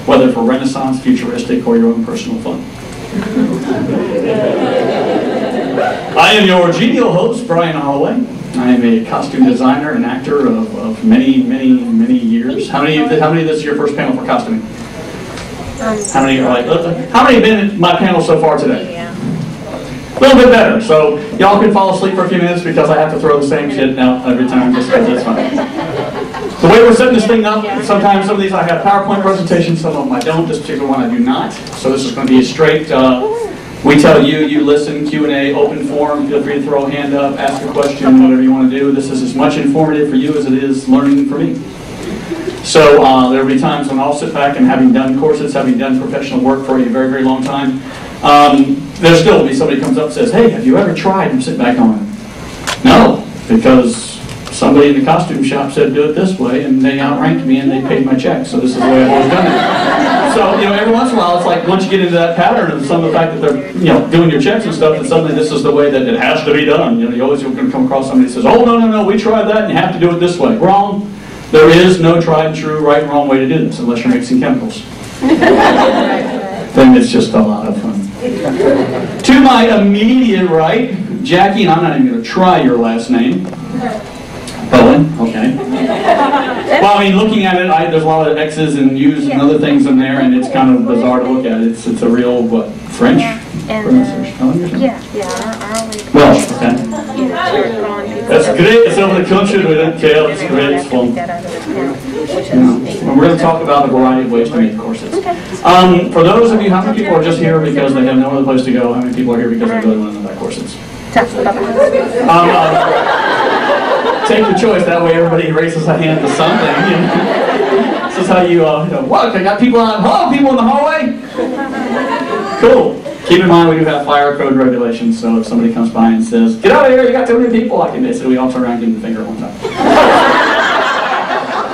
whether for Renaissance, futuristic, or your own personal fun. I am your genial host, Brian Holloway. I am a costume designer and actor of many years. How many of this is your first panel for costuming? How many are like, how many have been in my panel so far today? A little bit better. So y'all can fall asleep for a few minutes because I have to throw the same shit out every time. Just because it's fun. The way we're setting this thing up, sometimes some of these I have PowerPoint presentations, some of them I don't. This particular one I do not. So this is going to be a straight, we tell you, you listen, Q&A, open forum. Feel free to throw a hand up, ask a question, whatever you want to do. This is as much informative for you as it is learning for me. So there will be times when I'll sit back and having done corsets, having done professional work for a very long time, there still will be somebody comes up and says, hey, have you ever tried? And sit back on it. No, because somebody in the costume shop said do it this way, and they outranked me and they paid my check. So this is the way I've always done it. So, every once in a while, it's like once you get into that pattern of some of the fact that they're, doing your checks and stuff, and suddenly this is the way that it has to be done. You always going to come across somebody who says, oh, no, we tried that and you have to do it this way. Wrong. There is no tried and true right and wrong way to do this unless you're mixing chemicals. Then it's just a lot of fun. To my immediate right, Jackie, and I'm not even going to try your last name. Bowen, okay. Well, looking at it, there's a lot of X's and U's and other things in there, and it's kind of bizarre to look at. It's a real, what, French? Welsh, okay. That's great. It's over the country. We don't care. It's great. It's fun. And we're going to talk about a variety of ways to make corsets. For those of you, how many people are just here because they have no other place to go? How many people are here because they really want to know about corsets? Take your choice. That way everybody raises a hand to something. This is how you, what? I got people on, hello, people in the hallway? Cool. Keep in mind we do have fire code regulations, so if somebody comes by and says, get out of here, you got too many people, I can basically all turn around and give them the finger at one time.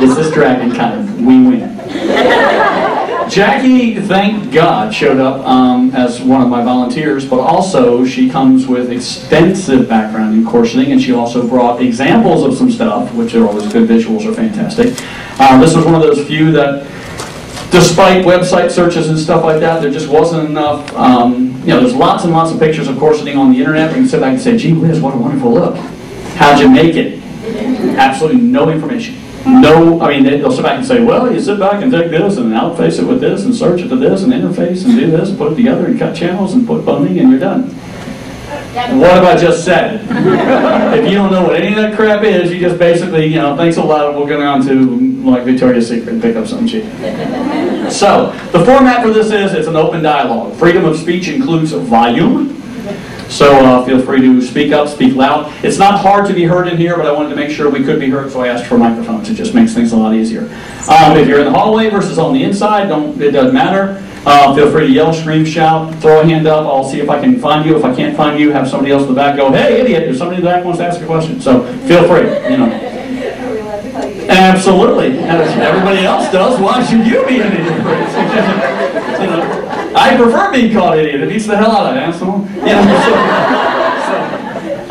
It's this dragon kind of, we win. Jackie, thank God, showed up as one of my volunteers, but also she comes with extensive background in corseting, and she also brought examples of some stuff, which are always good. Visuals are fantastic. This was one of those few that, despite website searches and stuff like that, there just wasn't enough. There's lots and lots of pictures of corseting on the internet. We can sit back and say, gee whiz, what a wonderful look. How'd you make it? Absolutely no information. No, they'll sit back and say, well, you sit back and take this and outface it with this and search it to this and interface and do this and put it together and cut channels and put boning and you're done. And what have I just said? If you don't know what any of that crap is, you just basically, thanks a lot, we'll go down to like Victoria's Secret and pick up something cheap. So, the format for this is, it's an open dialogue. Freedom of speech includes volume. So feel free to speak up, speak loud. It's not hard to be heard in here, but I wanted to make sure we could be heard, so I asked for microphones. It just makes things a lot easier. If you're in the hallway versus on the inside, it doesn't matter. Feel free to yell, scream, shout, throw a hand up. I'll see if I can find you. If I can't find you, have somebody else in the back go, hey, idiot, there's somebody in the back who wants to ask a question. So feel free, Absolutely. As everybody else does, why should you be an idiot? I prefer being called idiot. It beats the hell out of that, asshole.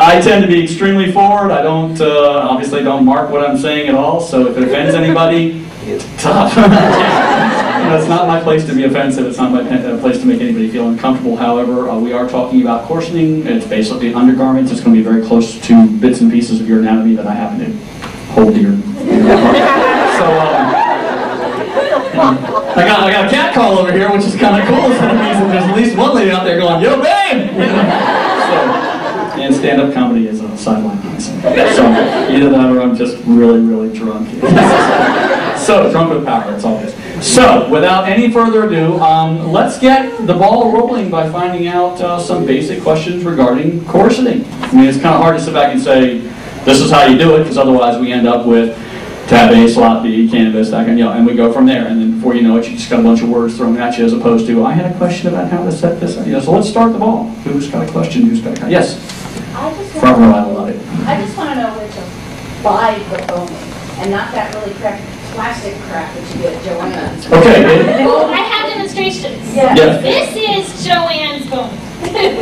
I tend to be extremely forward. I don't, obviously don't mark what I'm saying at all, so if it offends anybody, it's tough. It's not my place to be offensive. It's not my place to make anybody feel uncomfortable. However, we are talking about corseting. It's basically undergarments. It's going to be very close to bits and pieces of your anatomy that I happen to hold dear. So, I got a cat call over here, which is kind of cool. So that means that there's at least one lady out there going, yo, babe! And stand-up comedy is a sideline. So either that or I'm just really drunk. So, drunk with power, that's all it is. So, without any further ado, let's get the ball rolling by finding out some basic questions regarding corseting. It's kind of hard to sit back and say, this is how you do it, because otherwise we end up with tab A, slot B, canvas, that kind of, and we go from there. And then before you know it, you just got a bunch of words thrown at you as opposed to, I had a question about how to set this up. So let's start the ball. Who's got a question? Who's got a question? Yes? Front row, I love it. I just want to know where to buy the boning and not that really crappy plastic crap that you get at Joann's. Okay. Well, I have demonstrations. Yeah. This is Joann's bone.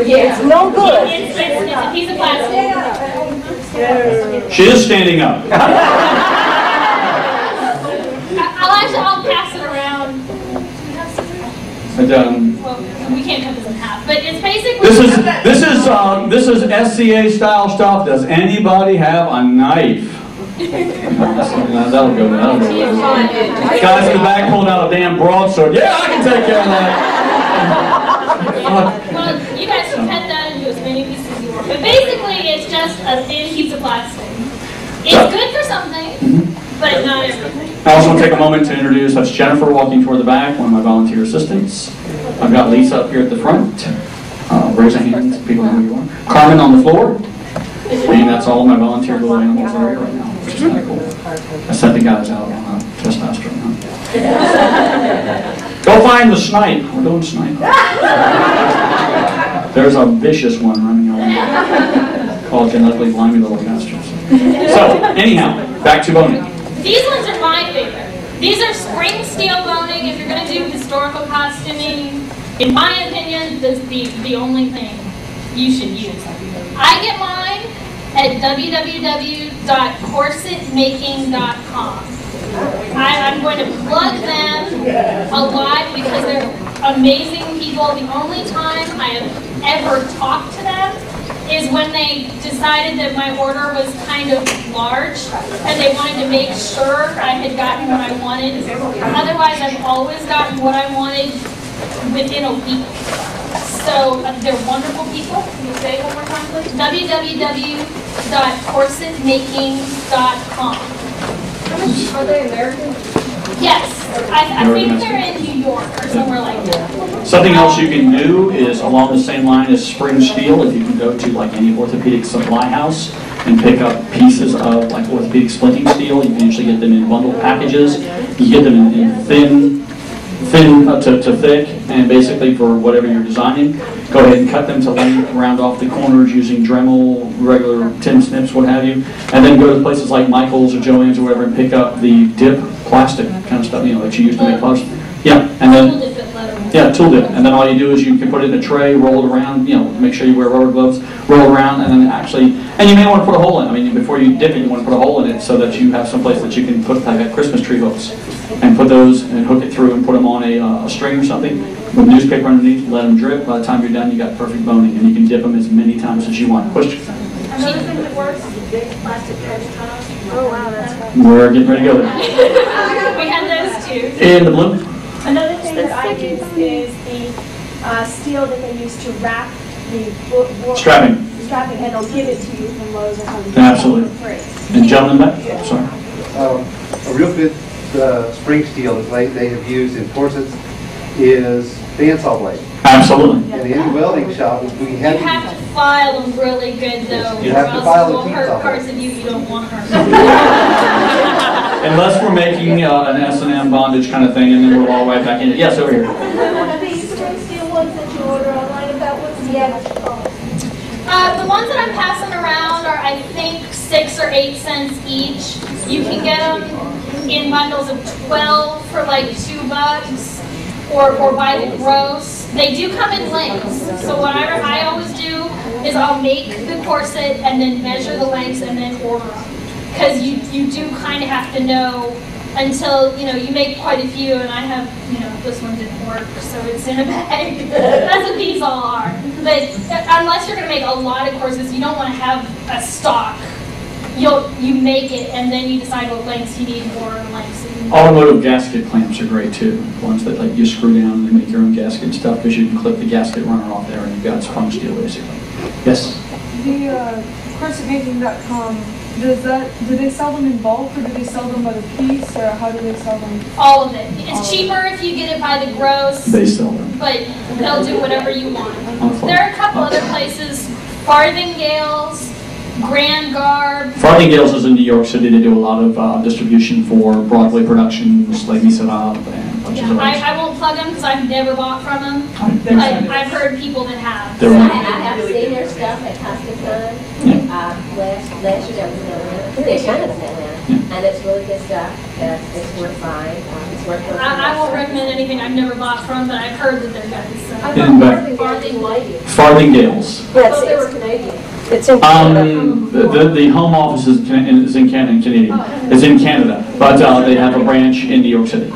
Yeah. It's no good. It's a piece of plastic. She is standing up. I'll pass it around. Well, we can't cut this in half, but it's basically. This is SCA style stuff. Does anybody have a knife? That'll go. Guys in the back pulling out a damn broadsword. Yeah, I can take care of that. Well, you guys can cut that into as many pieces as you want. But basically, it's just a thin piece of plastic. It's good for something, but not everything. I also want to take a moment to introduce, that's Jennifer walking toward the back, one of my volunteer assistants. I've got Lisa up here at the front. Raise a hand, people know who you are. Carmen on the floor. And that's all of my volunteer little animals that are here right now, which is kind of cool. I sent the guys out on testosterone. Go find the snipe. We're doing snipe. There's a vicious one running around. Called genetically blind little bastards. So, anyhow, back to boning. These ones are my favorite. These are spring steel boning. If you're going to do historical costuming, in my opinion, this is the only thing you should use. I get mine at www.corsetmaking.com. I'm going to plug them a lot because they're amazing people. The only time I have ever talked to them is when they decided that my order was kind of large and they wanted to make sure I had gotten what I wanted. Otherwise, I've always gotten what I wanted within a week. So they're wonderful people. Can you say it one more time, please? www.corsetmaking.com. Are they American? Yes. I think they're in New York or somewhere like that. Something else you can do is along the same line as spring steel. If you can go to like any orthopedic supply house and pick up pieces of like orthopedic splinting steel, you can usually get them in bundled packages. You get them in thin to thick, and basically for whatever you're designing, go ahead and cut them to length, round off the corners using Dremel, regular tin snips, what have you, and then go to places like Michael's or Joann's or whatever and pick up the dip plastic kind of stuff, you know, that you use to make plastic. Yeah, and then tool dip, and then all you do is you can put it in a tray, roll it around, you know, make sure you wear rubber gloves, roll it around, and then actually, and you may want to put a hole in it. I mean, before you dip it, you want to put a hole in it so that you have some place that you can put like Christmas tree hooks, and put those and hook it through and put them on a string or something with newspaper underneath, let them drip. By the time you're done, you got perfect boning, and you can dip them as many times as you want. Question? Another thing that works is a big plastic trench tunnel. Oh wow, that's right. We're getting ready to go there. We had those too. In the blue. Another thing that I use is the steel that they use to wrap the Strapping. and they'll give it to you from Lowe's or something. Absolutely. For free. And gentlemen back? Sorry. A real good spring steel that they have used in corsets is bandsaw blade. Absolutely. In any welding shop, we You have to file them really good though. You have to or file else the you'll teeth hurt off parts it. of you don't want to hurt. Unless we're making an S&M bondage kind of thing, and then we're all right back in it. Yes, over here. The spring steel ones that you order online, about what's the average cost? The ones that I'm passing around are, I think, 6 or 8 cents each. You can get them in bundles of 12 for like $2, or by the gross. They do come in lengths. So what I always do is I'll make the corset and then measure the lengths and then order them. Because you do kind of have to know until, you know, you make quite a few, and I have, you know, this one didn't work, so it's in a bag. That's what these all are. But unless you're going to make a lot of corsets, you don't want to have a stock. You make it, and then you decide what lengths you need, more lengths. Automotive gasket clamps are great too. Ones that like you screw down and make your own gasket and stuff, because you can clip the gasket runner off there and you've got sponge steel basically. Yes? The corsetmaking.com, do they sell them in bulk, or do they sell them by the piece, or how do they sell them? All of it. It's cheaper if you get it by the gross, They sell them. but they'll do whatever you want. There are a couple other places, Farthingales, Grand Garb. Farthingales is in New York City. They do a lot of distribution for Broadway productions, Les Miserables, and bunches of others. I won't plug them because I've never bought from them. I've heard people that have. They're I wonderful. have seen their stuff at Costume. Last year that was in Atlanta. They're kind of in Atlanta. And it's really good stuff. It's worth buying. It's worth looking I won't recommend anything I've never bought from, but I've heard that they're good. So. In back. Farthingales. Yes, they were Canadian. It's in The home office is in Canada. It's in Canada, but they have a branch in New York City.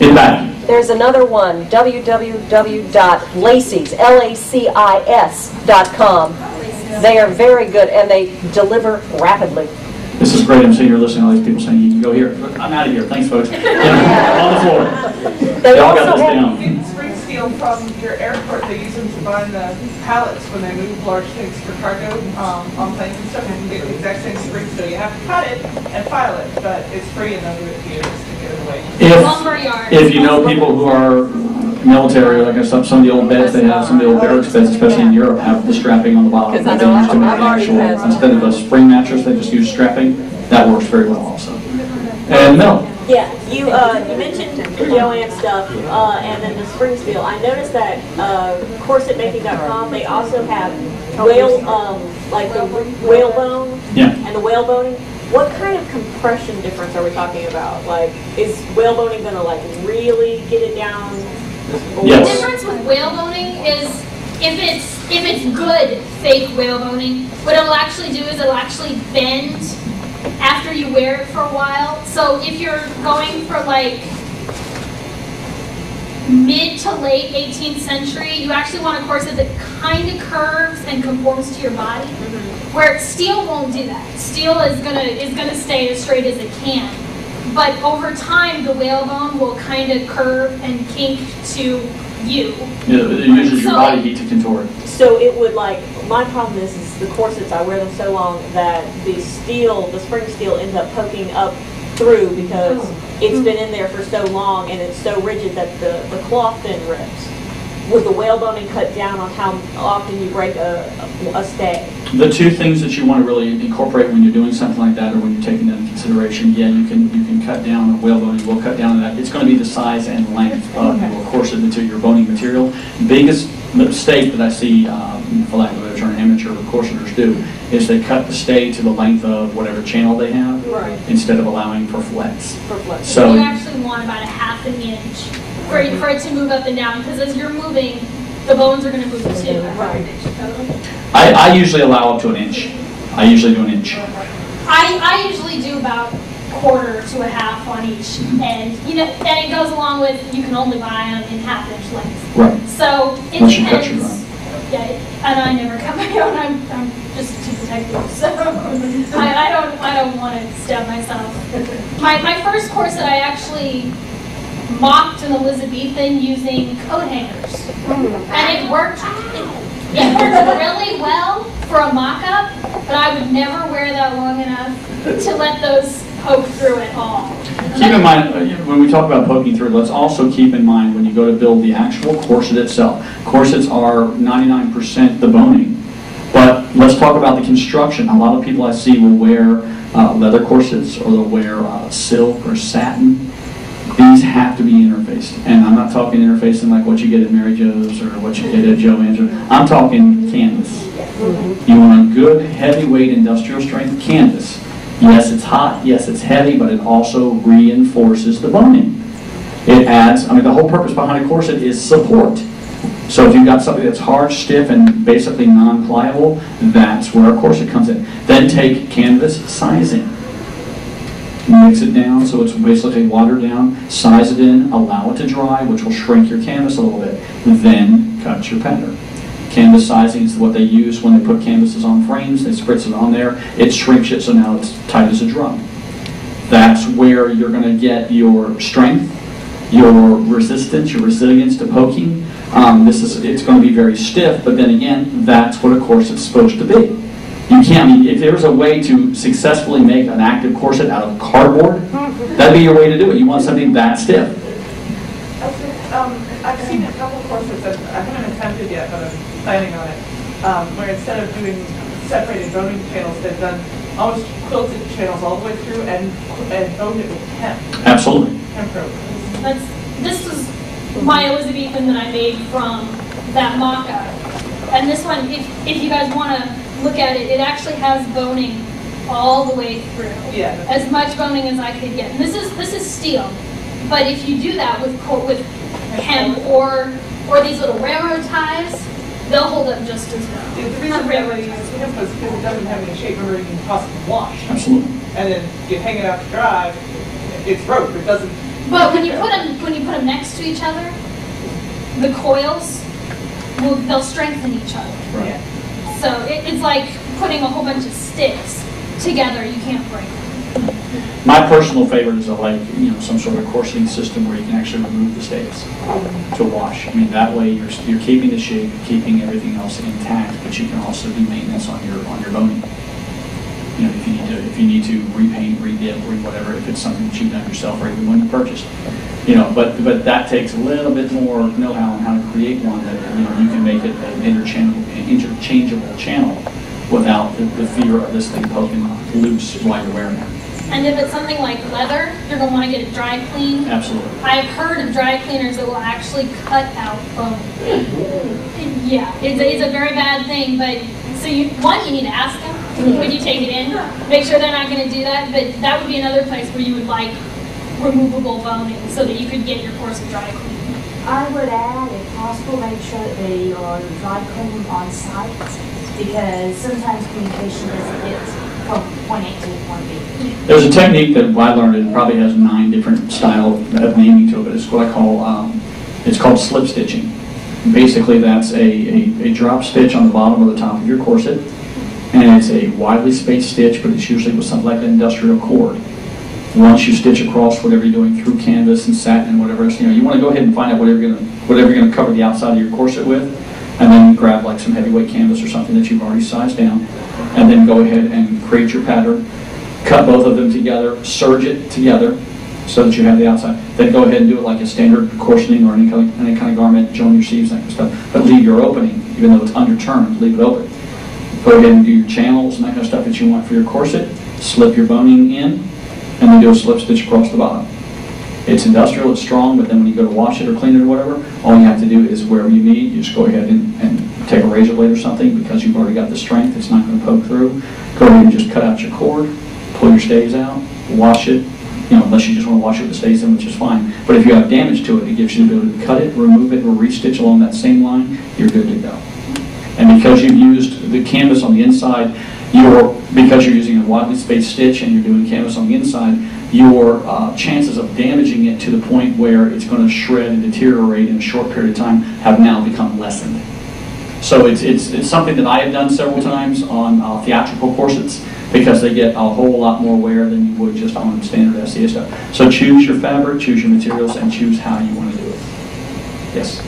In back. There's another one, www.lacis.com. They are very good, and they deliver rapidly. This is great. I'm sitting here listening to all these people saying, you can go here. I'm out of here. Thanks, folks. On the floor. They all got also this have down. Get spring steel from your airport. They use them to bind the pallets when they move large things for cargo on planes and stuff. You can get the exact same spring steel. You have to cut it and file it, but it's free and they'll do it to you just to get it away. If you know people who are military, like some of the old beds they have, some of the old barracks beds, especially in Europe, have the strapping on the bottom. That they use to make the actual, instead of a spring mattress, they just use strapping. That works very well also. And Mel. Yeah, you mentioned the Joanne stuff and then the spring steel. I noticed that corsetmaking.com, they also have whale, like the whalebone and the whaleboning. What kind of compression difference are we talking about? Like, is whaleboning going to like really get it down? Yes. The difference with whaleboning is if it's good fake whaleboning, what it'll actually do is it'll actually bend after you wear it for a while. So if you're going for like mid to late 18th century, you actually want a corset that kind of curves and conforms to your body. Where steel won't do that. Steel is gonna stay as straight as it can. But over time, the whalebone will kind of curve and kink to you. Yeah, it uses your body heat to contort. So it would like, my problem is the corsets, I wear them so long that the steel, the spring steel ends up poking up through because it's been in there for so long and it's so rigid that the cloth then rips. Would the whaleboning cut down on how often you break a stay? The two things that you want to really incorporate when you're doing something like that, or when you're taking that into consideration, yeah, you can cut down on whaleboning. We'll cut down on that. It's going to be the size and length of your corset material, your boning material. Biggest mistake that I see, for lack of a better term, amateur corseters do is they cut the stay to the length of whatever channel they have, instead of allowing for flex. So you actually want about a ½ inch for it to move up and down, because as you're moving, the bones are going to move too. I usually allow up to an inch. I usually do an inch. I usually do about quarter to a half on each end. You know, and it goes along with you can only buy them in ½ inch lengths. Right. So it Once depends. you cut your own. Yeah, and I never cut my own. I'm just too protective, so I don't want to stab myself. My first corset, I actually mocked an Elizabethan using coat hangers, and it worked. It worked really well for a mock-up, but I would never wear that long enough to let those poke through at all. Keep in mind, when we talk about poking through, let's also keep in mind when you go to build the actual corset itself. Corsets are 99% the boning, but let's talk about the construction. A lot of people I see will wear leather corsets, or they'll wear silk or satin. These have to be interfaced, and I'm not talking interfacing like what you get at Mary Jo's or what you get at Joann's. I'm talking canvas. You want a good, heavyweight, industrial strength canvas. Yes, it's hot, yes, it's heavy, but it also reinforces the boning. It adds, the whole purpose behind a corset is support. So if you've got something that's hard, stiff, and basically non-pliable, that's where a corset comes in. Then take canvas sizing. Mix it down so it's basically watered down, size it in, allow it to dry, which will shrink your canvas a little bit. Then cut your pattern. Canvas sizing is what they use when they put canvases on frames. They spritz it on there. It shrinks it so now it's tight as a drum. That's where you're going to get your strength, your resistance, your resilience to poking. It's going to be very stiff, but then again, that's what a corset's supposed to be. You can't, if there's a way to successfully make an active corset out of cardboard, that'd be your way to do it. You want something that stiff. I've seen a couple corsets that I haven't attempted yet, but I'm planning on it, where instead of doing separated boning channels, they've done almost quilted channels all the way through and boned it with hemp. Absolutely. Hemp rope. This was my Elizabethan that I made from that mock-up. And this one, if you guys want to look at it, it actually has boning all the way through. Yeah. As much boning as I could get. And this is steel. But if you do that with hemp or these little railroad ties, they'll hold up just as well. The reason railroad ties hemp is because it doesn't have any shape where you can possibly wash. Absolutely. And then you hang it out to dry, it's rope. It doesn't But when you put them next to each other, the coils they'll strengthen each other. Right. So it's like putting a whole bunch of sticks together. You can't break them. My personal favorite is like some sort of corseting system where you can actually remove the stays to wash. I mean that way you're keeping the shape, keeping everything else intact, but you can also do maintenance on your boning. If you need to repaint, redip, whatever, if it's something that you've done yourself or even when you purchased. But that takes a little bit more know-how on how to create one that you can make it an interchangeable channel without the fear of this thing poking loose while you're wearing it. And if it's something like leather, you're going to want to get it dry cleaned. Absolutely. I've heard of dry cleaners that will actually cut out bone. Yeah, it's a very bad thing, but so you need to ask them when you take it in. Make sure they're not going to do that, but that would be another place where you would like removable boning so that you could get your corset dry cleaned. I would add, if possible, make sure that they are dry cleaning on site because sometimes communication doesn't get from point A to point B. There's a technique that I learned, and it probably has 9 different styles of naming to it, but it's what I call, it's called slip stitching. Basically, that's a drop stitch on the bottom or the top of your corset, and it's a widely spaced stitch, but it's usually with something like an industrial cord. Once you stitch across whatever you're doing through canvas and satin and whatever else, you want to go ahead and find out whatever you're going to cover the outside of your corset with, and then grab like some heavyweight canvas or something that you've already sized down, and then go ahead and create your pattern, cut both of them together, serge it together so that you have the outside. Then go ahead and do it like a standard corseting or any kind of garment, join your seams, that kind of stuff, but leave your opening, even though it's underturned, leave it open. Go ahead and do your channels and that kind of stuff that you want for your corset, slip your boning in, and then do a slip stitch across the bottom. It's industrial, it's strong, but then when you go to wash it or clean it or whatever, all you have to do is wherever you need, you just go ahead and take a razor blade or something because you've already got the strength, it's not going to poke through. Go ahead and just cut out your cord, pull your stays out, wash it, unless you just want to wash it with the stays in, which is fine. But if you have damage to it, it gives you the ability to cut it, remove it, or restitch along that same line, you're good to go. And because you've used the canvas on the inside, because you're using a widely spaced stitch and you're doing canvas on the inside, your chances of damaging it to the point where it's going to shred and deteriorate in a short period of time have now become lessened. So it's something that I have done several times on theatrical corsets because they get a whole lot more wear than you would just on standard SCA stuff. So choose your fabric, choose your materials, and choose how you want to do it. Yes?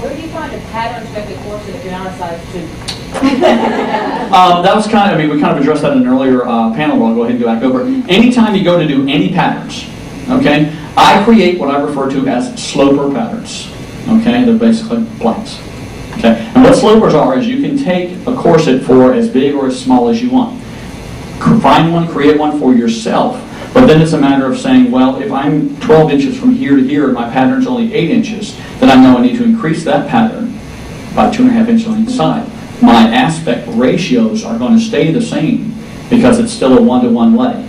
Where do you find a pattern-specific corset if you're not a size 2? That was we kind of addressed that in an earlier panel, but I'll go ahead and go back over. Anytime you go to do any patterns, okay, I create what I refer to as sloper patterns, okay, they're basically blanks, okay, and what slopers are is you can take a corset for as big or as small as you want. Find one, create one for yourself, but then it's a matter of saying, well, if I'm 12 inches from here to here and my pattern's only 8 inches, then I know I need to increase that pattern by 2.5 inches on each side. My aspect ratios are going to stay the same because it's still a 1-to-1 lay.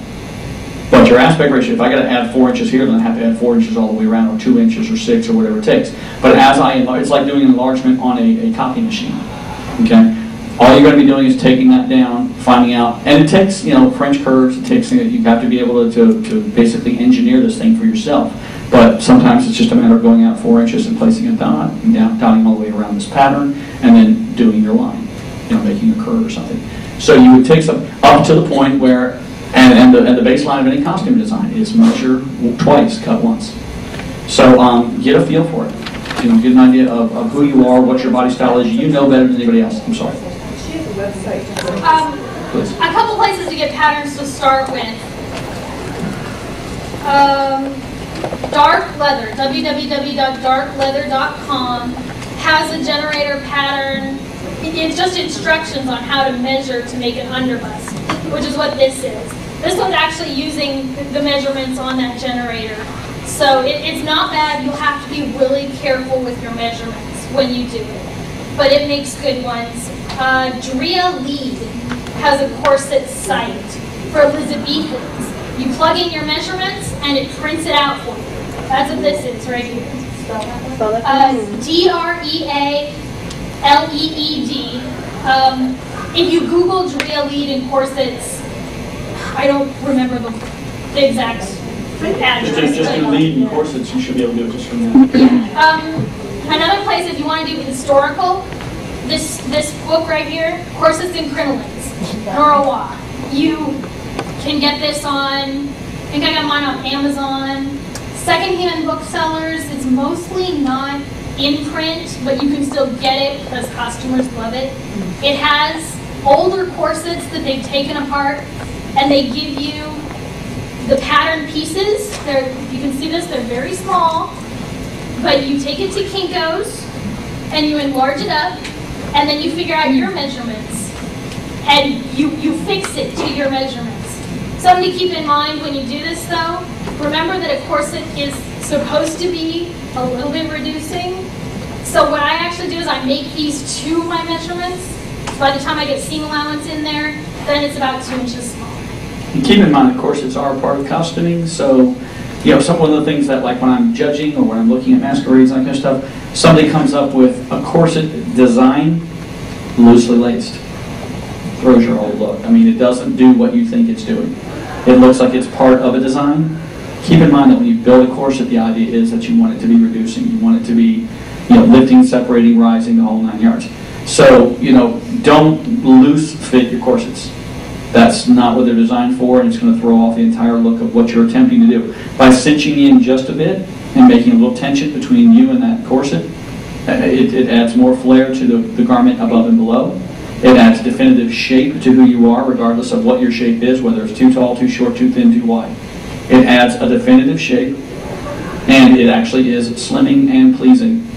But your aspect ratio, if I got to add 4 inches here, then I have to add 4 inches all the way around, or 2 inches, or 6, or whatever it takes. But as I enlarge, it's like doing an enlargement on a copy machine. Okay, all you're going to be doing is taking that down, finding out, and it takes French curves. It takes you have to be able to basically engineer this thing for yourself. But sometimes it's just a matter of going out 4 inches and placing a dot, and dotting all the way around this pattern, and then doing your line, making a curve or something. So you would take some up to the point where, and the baseline of any costume design is measure twice, cut once. So get a feel for it. Get an idea of who you are, what your body style is. You know better than anybody else. I'm sorry. Please. A couple places to get patterns to start with. Dark Leather, www.darkleather.com, has a generator pattern. It's just instructions on how to measure to make an underbust, which is what this is. This one's actually using the measurements on that generator. So it's not bad. You'll have to be really careful with your measurements when you do it. But it makes good ones. Drea Lead has a corset site for Elizabethans. You plug in your measurements and it prints it out for you. That's what this is right here. DREALEED. If you Google Drea Lead and corsets, I don't remember the exact Just do lead and corsets. You should be able to do it just from that. Another place, if you want to do historical, this book right here, Corsets and Crinolines, Norowa. You can get this on, I think I got mine on Amazon. Secondhand booksellers, it's mostly not in print, but you can still get it because customers love it. It has older corsets that they've taken apart, and they give you the pattern pieces. If you can see this, they're very small, but you take it to Kinko's, and you enlarge it up, and then you figure out your measurements, and you fix it to your measurements. Something to keep in mind when you do this, though, remember that a corset is supposed to be a little bit reducing. So what I actually do is I make these to my measurements. So by the time I get seam allowance in there, then it's about 2 inches smaller. And keep in mind that corsets are a part of costuming, so some of the things that, like when I'm judging or when I'm looking at masquerades and that kind of stuff, somebody comes up with a corset design loosely laced. Throws your whole look. I mean, it doesn't do what you think it's doing. It looks like it's part of a design. Keep in mind that when you build a corset, the idea is that you want it to be reducing. You want it to be, lifting, separating, rising, the whole 9 yards. So, don't loose fit your corsets. That's not what they're designed for, and it's going to throw off the entire look of what you're attempting to do. By cinching in just a bit and making a little tension between you and that corset, it adds more flair to the garment above and below. It adds definitive shape to who you are, regardless of what your shape is, whether it's too tall, too short, too thin, too wide. It adds a definitive shape, and it actually is slimming and pleasing,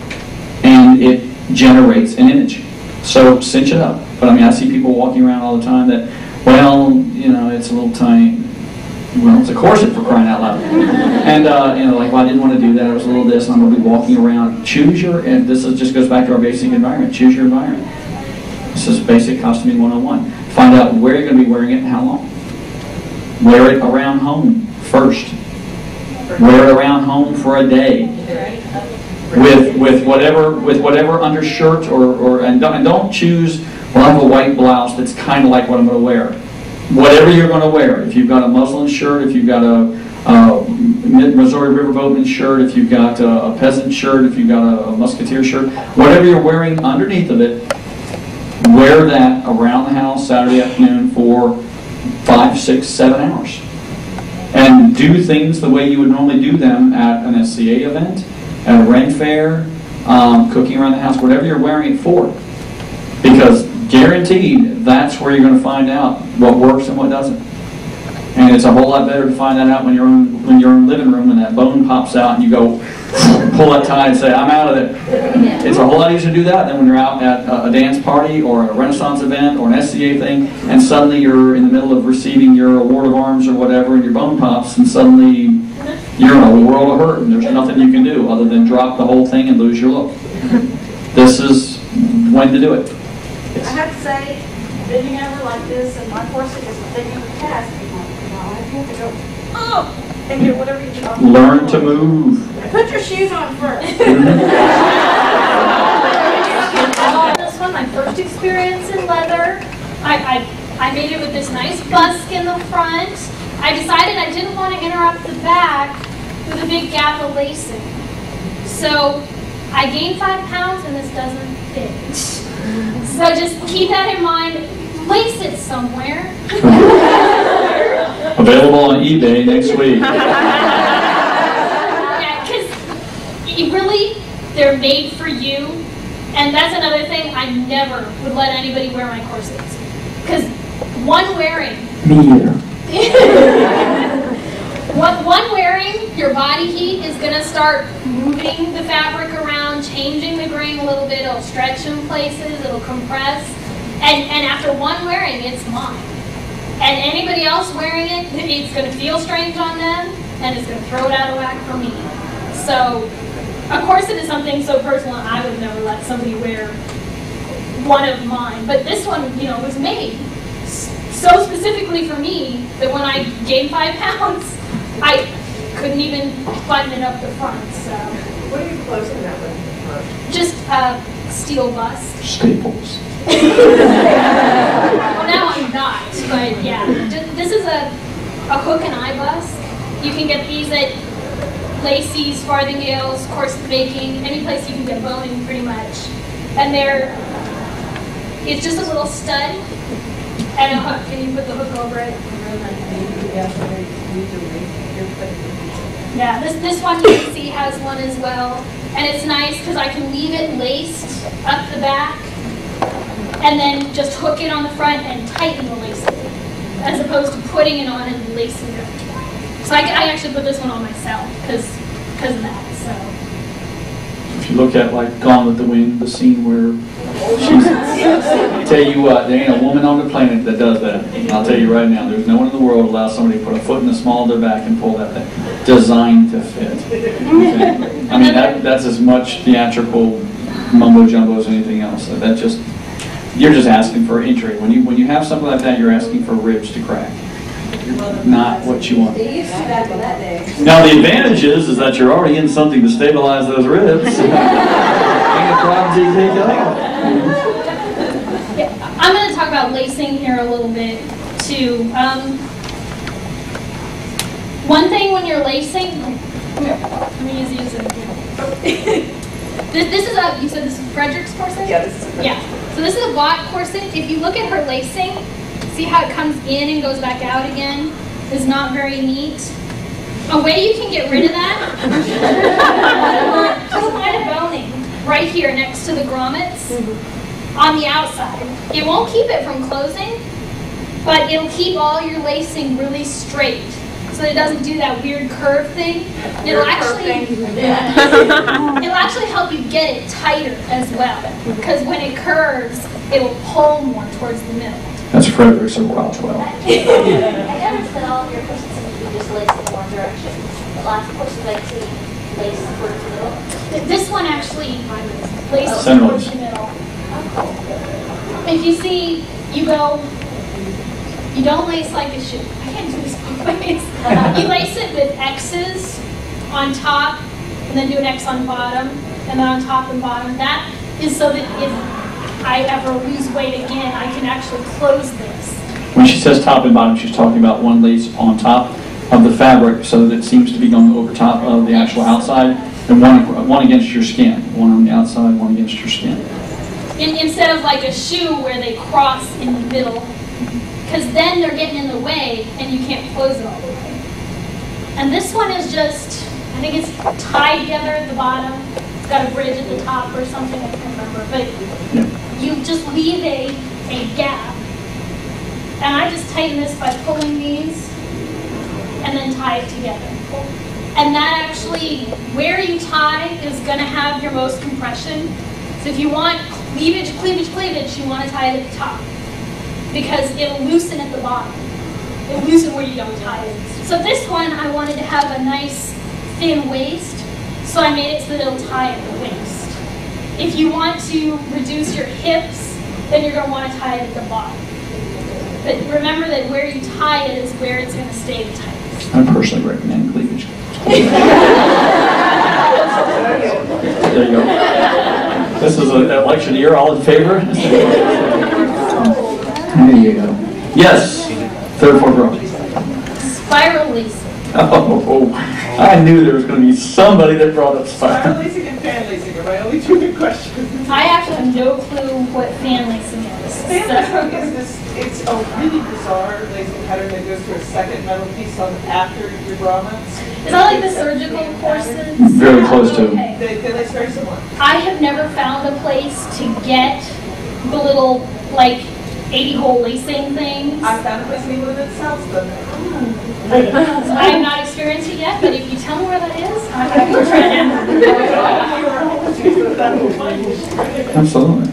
and it generates an image. So cinch it up. But I mean, I see people walking around all the time that, it's a little tiny. Well, it's a corset for crying out loud. And, well, I didn't want to do that. I was a little this, and I'm going to be walking around. And this just goes back to our basic environment. Choose your environment. This is basic costuming 101. Find out where you're going to be wearing it and how long. Wear it around home first. Wear it around home for a day. With whatever undershirt and don't choose, well, I have a white blouse that's kind of like what I'm going to wear. Whatever you're going to wear. If you've got a muslin shirt, if you've got a Missouri River Boatman shirt, if you've got a peasant shirt, if you've got a musketeer shirt, whatever you're wearing underneath of it, wear that around the house Saturday afternoon for 5, 6, 7 hours. And do things the way you would normally do them at an SCA event, at a Ren fair, cooking around the house, whatever you're wearing it for. Because guaranteed, that's where you're going to find out what works and what doesn't. And it's a whole lot better to find that out when you're in your own living room and that bone pops out and you go pull that tie and say, I'm out of it. It's a whole lot easier to do that than when you're out at a dance party or a Renaissance event or an SCA thing and suddenly you're in the middle of receiving your award of arms or whatever and your bone pops and suddenly you're in a world of hurt and there's nothing you can do other than drop the whole thing and lose your look. This is when to do it. I have to say, bending over like this and my corset is a thing of the past. I have to go, and get whatever you want. Learn to move. Put your shoes on first. This one, my first experience in leather. I made it with this nice busk in the front. I decided I didn't want to interrupt the back with a big gap of lacing. So I gained 5 pounds and this doesn't fit. So just keep that in mind. Lace it somewhere. Available on eBay next week. Yeah, because really, they're made for you. And that's another thing, I never would let anybody wear my corsets. Because one wearing... Me either. One wearing, your body heat is going to start moving the fabric around, changing the grain a little bit. It'll stretch in places, it'll compress. And after one wearing, it's mine. And anybody else wearing it, it's going to feel strange on them, and it's going to throw it out of whack for me. So, of course, it is something so personal, I would never let somebody wear one of mine. But this one, was made so specifically for me that when I gained 5 pounds, I couldn't even button it up the front. So, What are you closing that with? just steel bust. Staples. Well, now I'm not, but yeah. This is a hook and eye bust, You can get these at Lacey's, Farthingale's, Corset Baking, any place you can get boning pretty much. And it's just a little stud and a hook. Can you put the hook over it? Yeah, this one you can see has one as well. And it's nice because I can leave it laced up the back and then just hook it on the front and tighten the lacing, as opposed to putting it on and lacing it. So I actually put this one on myself because of that. So If you look at like Gone with the Wind, the scene where I tell you what, there ain't a woman on the planet that does that. And I'll tell you right now, there's no one in the world that allows somebody to put a foot in the small of their back and pull that thing. Designed to fit. Okay? I mean, that's as much theatrical mumbo jumbo as anything else. That just, you're just asking for entry. When you have something like that, you're asking for ribs to crack. Not what you want. Now the advantage is that you're already in something to stabilize those ribs. Ain't a problem till you take it out. I'm going to talk about lacing here a little bit too. One thing when you're lacing, let me use these. This is you said this is Frederick's corset? Yeah, this is Frederick. Yeah. So this is a bought corset. If you look at her lacing, see how it comes in and goes back out again? Is not very neat. A way you can get rid of that, just apply the boning right here next to the grommets on the outside. It won't keep it from closing, but it'll keep all your lacing really straight, so it doesn't do that weird curve thing. It'll actually help you get it tighter as well, because when it curves, it'll pull more towards the middle. That's Frederick's of Roswell. I noticed that all of your corsets seem to be just laced in one direction. The last corsets I see laced towards the middle. This one actually laces Center towards the middle. If you see, you don't lace like a shoe. I can't do this both ways. You lace it with X's on top, and then do an X on bottom, and then on top and bottom. That is so that if I ever lose weight again, I can actually close this. When she says top and bottom, she's talking about one lace on top of the fabric so that it seems to be going over top of the actual outside, and one against your skin. One on the outside, one against your skin. Instead of like a shoe where they cross in the middle, because then they're getting in the way and you can't close it all the way. And this one is just, I think it's tied together at the bottom. It's got a bridge at the top or something, I can't remember. But you just leave a gap. And I just tighten this by pulling these and then tie it together. And that actually, where you tie is going to have your most compression. So if you want cleavage, you want to tie it at the top, because it'll loosen at the bottom. It'll loosen where you don't tie it. So this one, I wanted to have a nice thin waist, so I made it so that it'll tie at the waist. If you want to reduce your hips, then you're going to want to tie it at the bottom. But remember that where you tie it is where it's going to stay the tightest. I personally recommend cleavage. There you go. This is an election year. All in favor? There you go. Yes. Third, fourth row. Spiral lacing. Oh, I knew there was going to be somebody that brought up Spiral spiral. lacing and fan lacing are my only two good questions. I actually have no clue what fan lacing is. Fan lacing is this, it's a really bizarre lacing pattern that goes to a second metal piece on after your grommets. Is that like the surgical corsets? Very close to. Okay. They lace very similar. I have never found a place to get the little, like, 80-hole lacing things. I found a place in England that sells them. I have not experienced it yet, but if you tell me where that is, I'm happy to try it. Absolutely.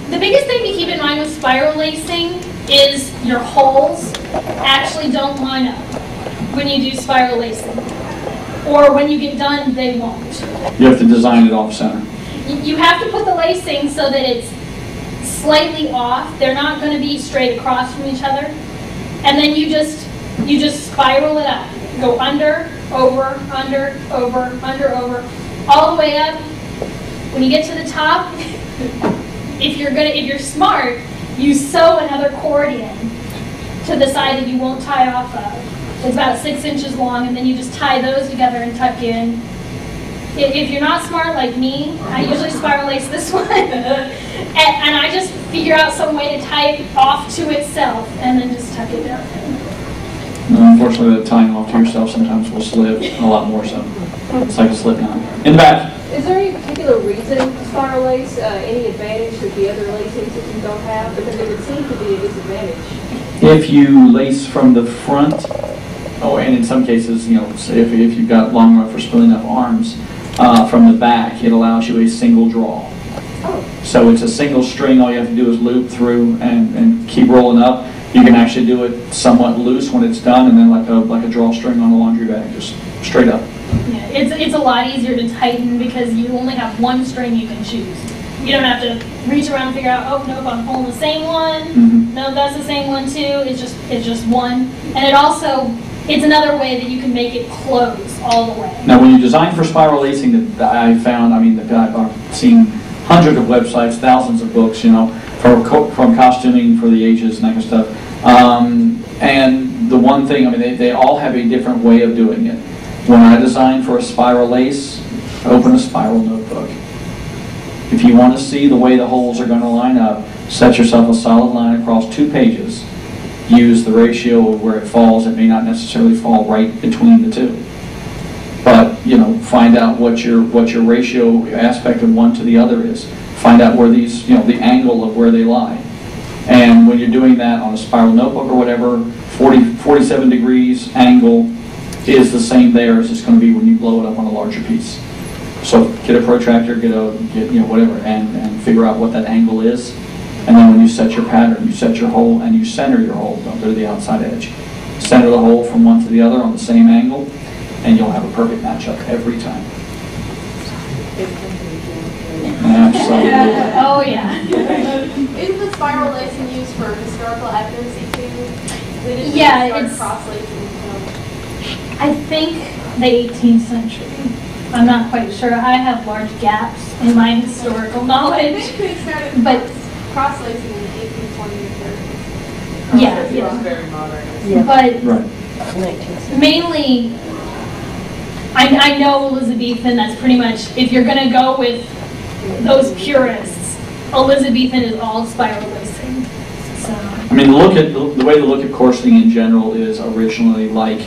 The biggest thing to keep in mind with spiral lacing is your holes actually don't line up when you do spiral lacing. Or when you get done, they won't. You have to design it off center. You have to put the lacing so that it's slightly off. They're not going to be straight across from each other. And then you just spiral it up. Go under, over, under, over, under, over, all the way up. When you get to the top, if you're smart, you sew another cord in to the side that you won't tie off of. It's about 6 inches long, and then you just tie those together and tuck in. If you're not smart like me, I usually spiral lace this one, and I just figure out some way to tie it off to itself, and then just tuck it down. Unfortunately, the tying off to yourself sometimes will slip a lot more so. It's like a slip knot. In the back. Is there any particular reason to spiral lace? Any advantage that the other lacing systems don't have? Because it would seem to be a disadvantage. If you lace from the front, and in some cases, say if you've got long enough or spilling enough arms, from the back, it allows you a single draw. So it's a single string. All you have to do is loop through and keep rolling up. You can actually do it somewhat loose when it's done, and then like a drawstring on a laundry bag, just straight up. Yeah, it's a lot easier to tighten because you only have one string you can choose. You don't have to reach around and figure out, oh nope, I'm pulling the same one. Mm-hmm. No, that's the same one too. It's just one, and it's another way that you can make it close all the way. Now, when you design for spiral lacing, that I found, I've seen hundreds of websites, thousands of books, from costuming for the ages and that kind of stuff. And the one thing, they all have a different way of doing it. When I design for a spiral lace, open a spiral notebook. If you want to see the way the holes are going to line up, set yourself a solid line across 2 pages. Use the ratio of where it falls. It may not necessarily fall right between the two. But, find out what your ratio aspect of one to the other is. Find out where these, the angle of where they lie. And when you're doing that on a spiral notebook or whatever, 47 degrees angle is the same there as it's going to be when you blow it up on a larger piece. So get a protractor, get whatever, and figure out what that angle is. And then when you set your pattern, you set your hole and you center your hole. Don't go to the outside edge. Center the hole from one to the other on the same angle, and you'll have a perfect matchup every time. Absolutely. Oh yeah. Isn't the spiral lacing used for historical accuracy too? Yeah, it's cross-lacing. I think the 18th century. I'm not quite sure. I have large gaps in my historical knowledge. I think they started but cross-lacing in the 1820s or 30s. Yeah. It was very modern. Yeah. But right. Mainly, I know Elizabethan, that's pretty much, if you're going to go with those purists, Elizabethan is all spiral lacing. So. The way to look at corseting in general is originally like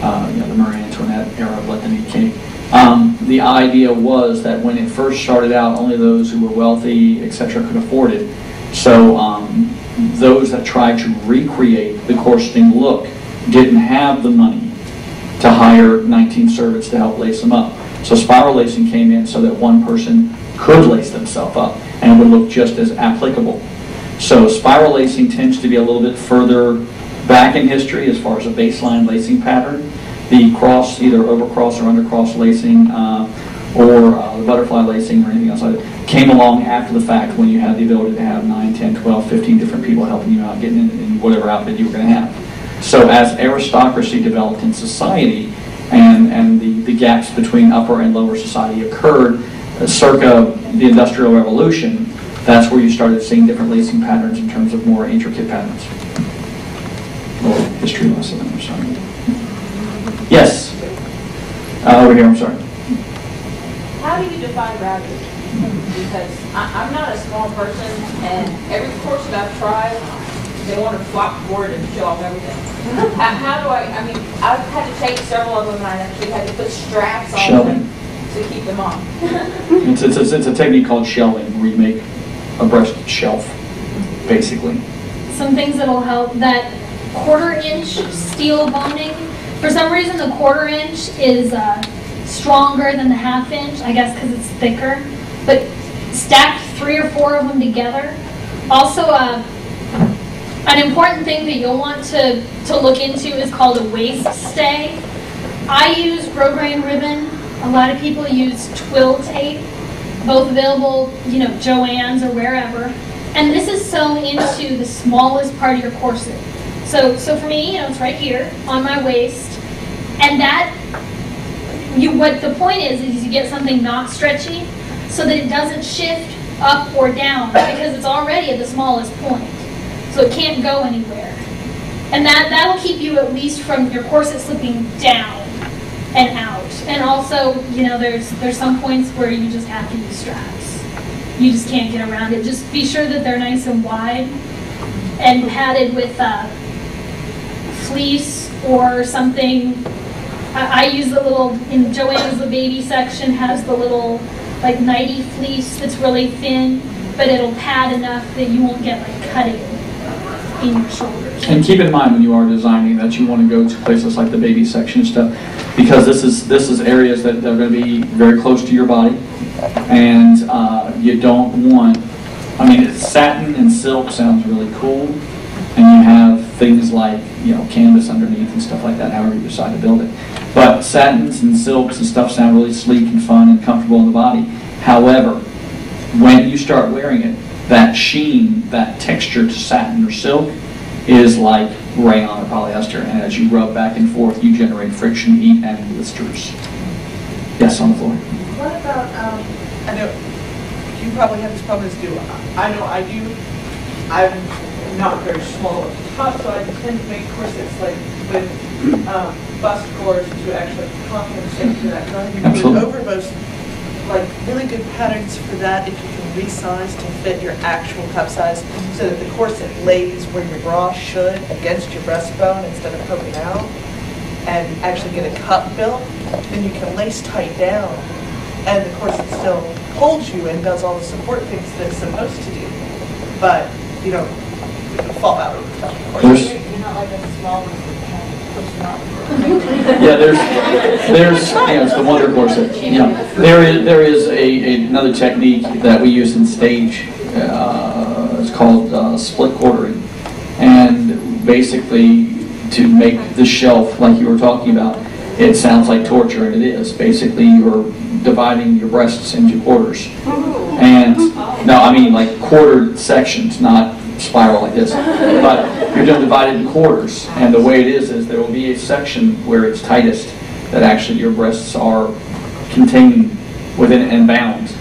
the Marie Antoinette era of let them eat cake. The idea was that when it first started out, only those who were wealthy, etc., could afford it. So those that tried to recreate the corseting look didn't have the money to hire 19 servants to help lace them up. So spiral lacing came in so that one person could lace themselves up, and it would look just as applicable. So spiral lacing tends to be a little bit further back in history as far as a baseline lacing pattern. The cross, either overcross or undercross lacing, or the butterfly lacing or anything else like that, came along after the fact when you had the ability to have 9, 10, 12, 15 different people helping you out, getting in whatever outfit you were going to have. So as aristocracy developed in society and the gaps between upper and lower society occurred circa the Industrial Revolution, that's where you started seeing different lacing patterns in terms of more intricate patterns. A little history lesson, I'm sorry. Yes. Over here, I'm sorry. How do you define gravity? Because I'm not a small person, and every corset I've tried, they want to flop forward and show off everything. How do I've had to take several of them, and I actually had to put straps on them to keep them on. It's a technique called shelving, where you make a breast shelf, basically. Some things that'll help, that 1/4 inch steel boning. For some reason, the 1/4 inch is stronger than the 1/2 inch, I guess because it's thicker. But stack 3 or 4 of them together. Also, an important thing that you'll want to look into is called a waist stay. I use grosgrain ribbon. A lot of people use twill tape, both available, Joann's or wherever. And this is sewn into the smallest part of your corset. So for me, it's right here on my waist. And what the point is you get something not stretchy so that it doesn't shift up or down because it's already at the smallest point. So it can't go anywhere. And that'll keep you at least from your corset slipping down and out. And also, you know, there's some points where you just have to use straps. You just can't get around it. Just be sure that they're nice and wide and padded with fleece or something. I use the little, in Joann's the baby section has the little like nightie fleece that's really thin, but it'll pad enough that you won't get like cutting in your shoulders. And keep in mind when you are designing that you want to go to places like the baby section stuff, because this is areas that are going to be very close to your body, and you don't want, I mean, satin and silk sounds really cool, and you have things like, you know, canvas underneath and stuff like that, however you decide to build it. But satins and silks and stuff sound really sleek and fun and comfortable in the body. However, when you start wearing it, that sheen, that texture to satin or silk is like rayon or polyester, and as you rub back and forth, you generate friction, heat, and blisters. Yes, on the floor. What about, I know you probably have this problem as do. I know I do. I'm not very small at the top, so I tend to make corsets like with bust cords to actually compensate for that. Absolutely. Overbows, like really good patterns for that if you can resize to fit your actual cup size so that the corset lays where your bra should against your breastbone instead of poking out, and actually get a cup built, then you can lace tight down and the corset still holds you and does all the support things that it's supposed to do, but you don't fall out over the top of the corset. You're not like a small one. Yeah, there's you know, it's the wonder corset. You know, there is another technique that we use in stage. It's called split quartering, and basically to make the shelf like you were talking about, it sounds like torture, and it is. Basically, you're dividing your breasts into quarters, and no, I mean like quartered sections, not spiral like this, but you're divided in quarters, and the way it is there will be a section where it's tightest that actually your breasts are contained within and bound,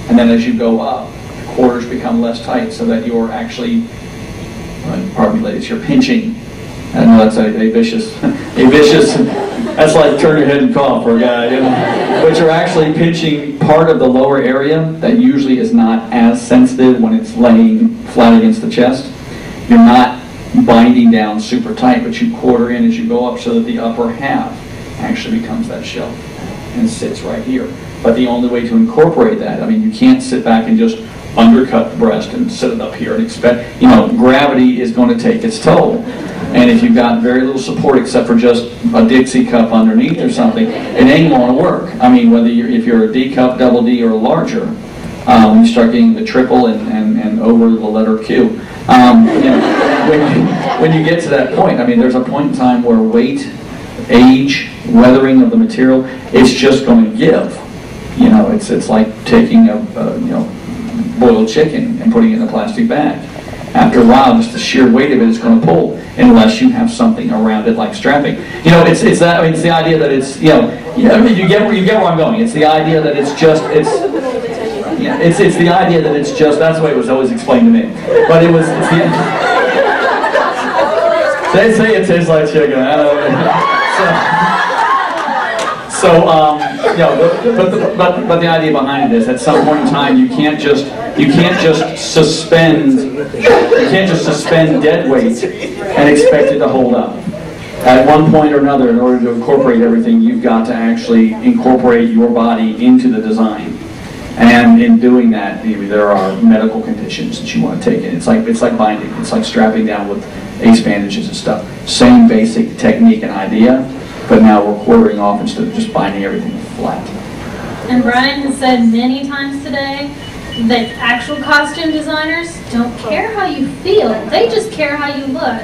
and then as you go up, quarters become less tight so that you're actually, pardon me ladies, you're pinching. I know that's a vicious, that's like turn your head and cough for a guy, you know? But you're actually pinching part of the lower area that usually is not as sensitive when it's laying flat against the chest. You're not binding down super tight, but you quarter in as you go up so that the upper half actually becomes that shelf and sits right here. But the only way to incorporate that, I mean, you can't sit back and just undercut the breast and sit it up here and expect, you know, gravity is going to take its toll. And if you've got very little support except for just a Dixie cup underneath or something, it ain't going to work. I mean, whether if you're a D cup, double D, or larger, you start getting the triple and over the letter Q. You know, when you get to that point, I mean, there's a point in time where weight, age, weathering of the material, it's just going to give. You know, it's like taking a you know, boiled chicken and putting it in a plastic bag. After a while, just the sheer weight of it is going to pull, unless you have something around it like strapping. You know, it's that. I mean, it's the idea that it's, you know, I mean, you get where I'm going. It's the idea that it's just it's the idea that it's just. That's the way it was always explained to me. But it's the. They say it tastes like chicken. I don't know. You know, but the idea behind it is, at some point in time, you can't just suspend dead weight and expect it to hold up. At one point or another, in order to incorporate everything, you've got to actually incorporate your body into the design. And in doing that, there are medical conditions that you want to take in. It's like binding. It's like strapping down with ace bandages and stuff. Same basic technique and idea, but now we're quartering off instead of just binding everything flat. And Brian has said many times today that actual costume designers don't care how you feel; they just care how you look.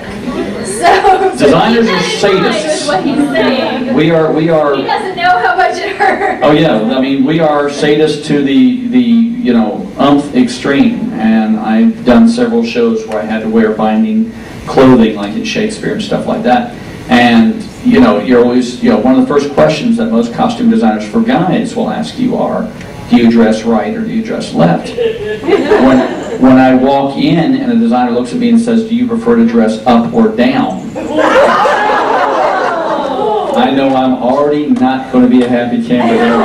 So designers are sadists. What he's saying. We are. He doesn't know how much it hurts. Oh yeah, I mean, we are sadists to the you know, umph extreme, and I've done several shows where I had to wear binding clothing, like in Shakespeare and stuff like that. And you know, you're always, you know, one of the first questions that most costume designers for guys will ask you are, Do you dress right or do you dress left? When I walk in and a designer looks at me and says, do you prefer to dress up or down? I know I'm already not going to be a happy camper there.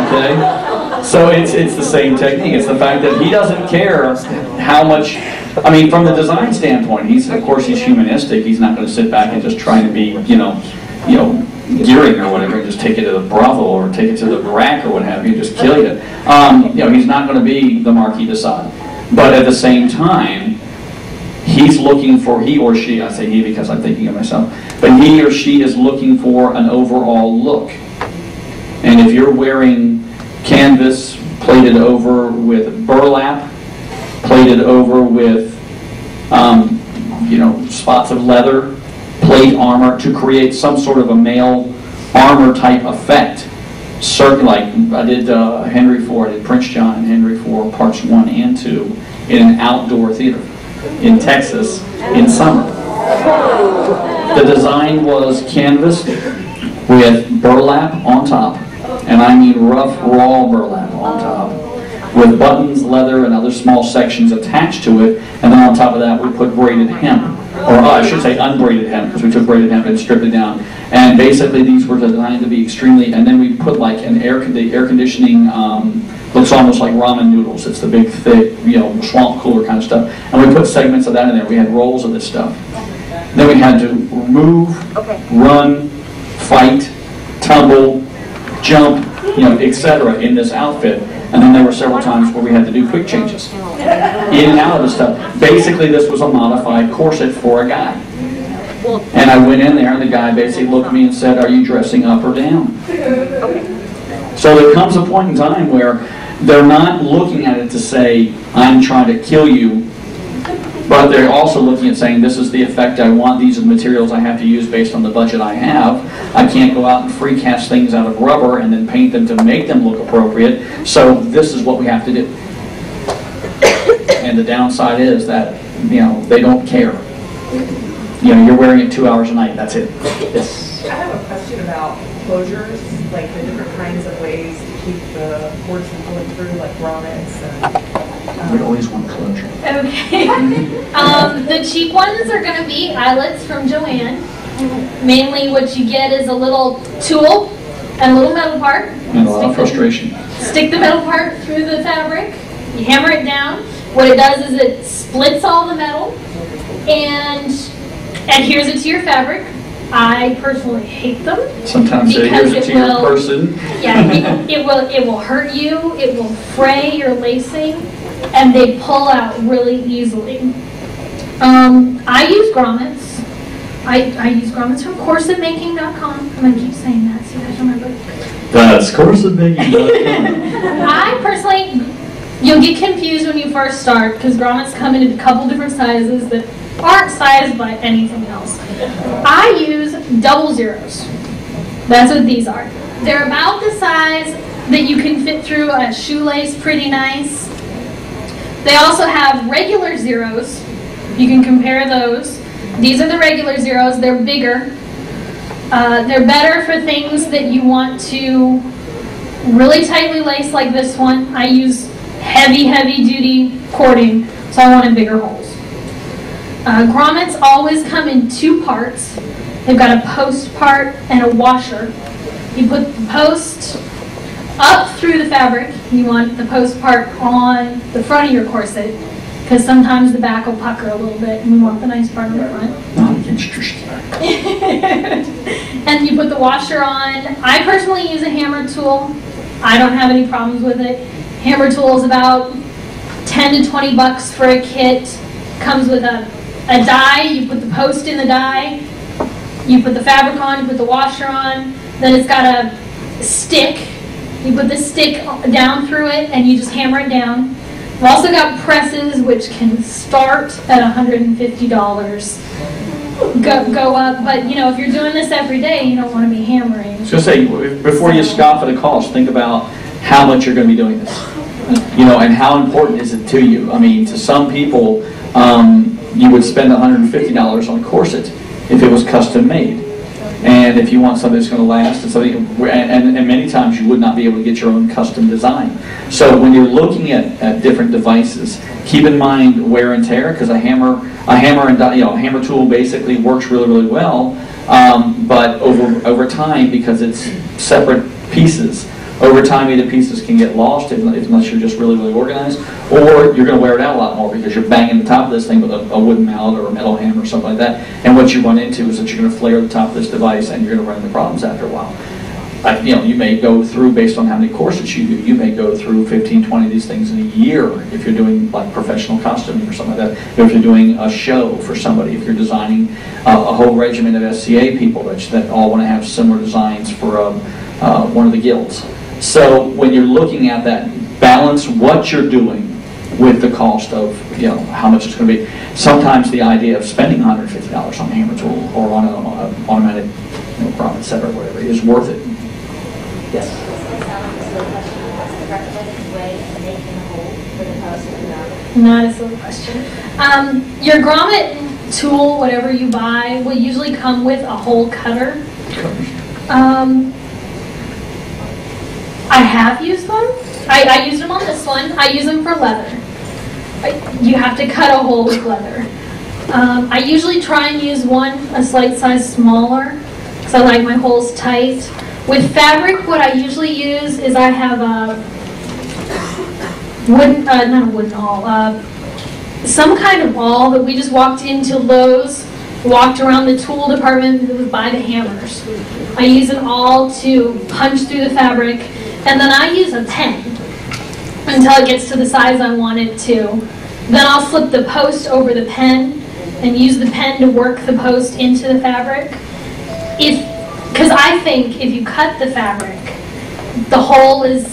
Okay? So it's the same technique. It's the fact that he doesn't care how much, I mean, from the design standpoint, of course he's humanistic. He's not going to sit back and just try to be, gearing or whatever, and just take it to the brothel or take it to the rack or what have you, just kill you. He's not going to be the Marquis de Sade. But at the same time, he's looking for, he or she, I say he because I'm thinking of myself, but he or she is looking for an overall look. And if you're wearing canvas plated over with burlap, plated over with, spots of leather, plate armor to create some sort of a male armor type effect. Certainly, like I did Henry IV, I did Prince John and Henry IV parts 1 and 2 in an outdoor theater in Texas in summer. The design was canvas with burlap on top, and I mean rough, raw burlap on top, with buttons, leather, and other small sections attached to it, and then on top of that we put braided hemp. Or I should say unbraided hemp, because we took braided hemp and stripped it down. And basically these were designed to be extremely, and then we put like the air conditioning, looks almost like ramen noodles. It's the big, thick, swamp cooler kind of stuff. And we put segments of that in there. We had rolls of this stuff. Then we had to move, run, fight, tumble, jump, etc. in this outfit. And then there were several times where we had to do quick changes in and out of the stuff. Basically, this was a modified corset for a guy. And I went in there, and the guy basically looked at me and said, are you dressing up or down? So there comes a point in time where they're not looking at it to say, I'm trying to kill you, but they're also looking at saying, this is the effect I want, these are the materials I have to use based on the budget I have. I can't go out and free cast things out of rubber and then paint them to make them look appropriate, so this is what we have to do. And the downside is that, they don't care. You're wearing it 2 hours a night, that's it. Yes. I have a question about closures, like the different kinds of ways to keep the cords from pulling through, like grommets and... We always want closure. Okay. The cheap ones are going to be eyelets from Joann. Mainly what you get is a little tool and a little metal part. And a lot of frustration. Stick the metal part through the fabric. You hammer it down. What it does is it splits all the metal and adheres it to your fabric. I personally hate them. Sometimes it adheres it to your person. Yeah, it will hurt you. It will fray your lacing, and they pull out really easily. I use grommets. I use grommets from corsetmaking.com. I'm going to keep saying that so you guys remember. That's corsetmaking.com. I personally, you'll get confused when you first start because grommets come in a couple different sizes that aren't sized by anything else. I use double zeros. That's what these are. They're about the size that you can fit through a shoelace pretty nice. They also have regular zeros. You can compare those. These are the regular zeros. They're bigger. They're better for things that you want to really tightly lace like this one. I use heavy duty cording, so I wanted bigger holes. Grommets always come in 2 parts. They've got a post part and a washer. You put the post up through the fabric. You want the post part on the front of your corset because sometimes the back will pucker a little bit and we want the nice part on the front. And you put the washer on. I personally use a hammer tool. I don't have any problems with it. Hammer tool is about 10 to 20 bucks for a kit. Comes with a die. You put the post in the die. You put the fabric on. You put the washer on. Then it's got a stick. You put the stick down through it and you just hammer it down. We've also got presses which can start at $150. Go up, but if you're doing this every day, you don't want to be hammering. I was going to say, before you scoff at a cost, think about how much you're going to be doing this. And how important is it to you? I mean, to some people, you would spend $150 on a corset if it was custom made. And if you want something that's going to last, and something, and many times you would not be able to get your own custom design. So when you're looking at different devices, keep in mind wear and tear, because a hammer tool basically works really, really well. But over time, because it's separate pieces, over time either pieces can get lost unless you're just really, really organized, or you're going to wear it out a lot more because you're banging the top of this thing with a wooden mallet or a metal hammer or something like that. And what you run into is that you're going to flare the top of this device and you're going to run into problems after a while. You may go through, based on how many corsets you do, you may go through 15, 20 of these things in a year if you're doing like professional costuming or something like that. Or if you're doing a show for somebody, if you're designing a whole regiment of SCA people that all want to have similar designs for one of the guilds. So when you're looking at that, balance what you're doing with the cost of how much it's going to be. Sometimes the idea of spending $150 on a hammer tool or on an automatic grommet set or whatever is worth it. Yes. Not a silly question. Your grommet tool, whatever you buy, will usually come with a hole cutter. I have used them. I used them on this one. I use them for leather. You have to cut a hole with leather. I usually try and use one a slight size smaller because I like my holes tight. With fabric, what I usually use is I have a wooden, not a wooden awl, some kind of awl that we just walked into Lowe's, walked around the tool department that was by the hammers. I use an awl to punch through the fabric, and then I use a pen until it gets to the size I want it to. Then I'll slip the post over the pen and use the pen to work the post into the fabric. Because I think if you cut the fabric, the hole is